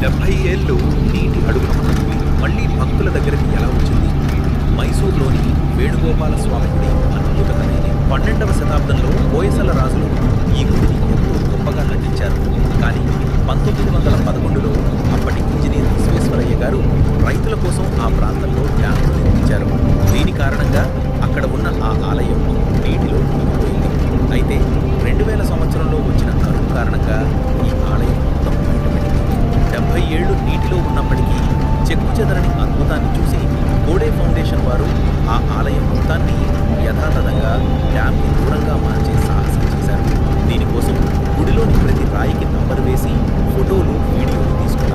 70 ఏళ్ళు నీటి అడుగున ఉన్నది మళ్ళీ భక్తుల దగ్గరికి ఎలా వచ్చింది? మైసూర్లోని వేణుగోపాల స్వామి గుడి అద్భుతమైనది. 12వ శతాబ్దంలో హోయసల రాజులు ఈ గుడిని ఎంతో గొప్పగా కట్టించారు. కానీ 1911లో అప్పటి ఇంజనీర్ విశ్వేశ్వరయ్య గారు రైతుల కోసం ఆ ప్రాంతంలో డ్యాములు నిర్మించారు. దీని కారణంగా అక్కడ ఉన్న ఆ ఆలయం నీటిలో మునిగిపోయింది. అయితే 2000 సంవత్సరంలో వచ్చిన కరువు కారణంగా ఈ ఆలయం మొత్తం బయటపడింది. 70 ఏళ్లు నీటిలో ఉన్నప్పటికీ చెక్కుచెదరని అద్భుతాన్ని చూసి కోడే ఫౌండేషన్ వారు ఆ ఆలయం మొత్తాన్ని యథాతథంగా డ్యామ్కి దూరంగా మార్చే సాహసం చేశారు. దీనికోసం గుడిలోని ప్రతి రాయికి నంబర్ వేసి ఫోటోలు, వీడియోలు తీసుకున్నారు.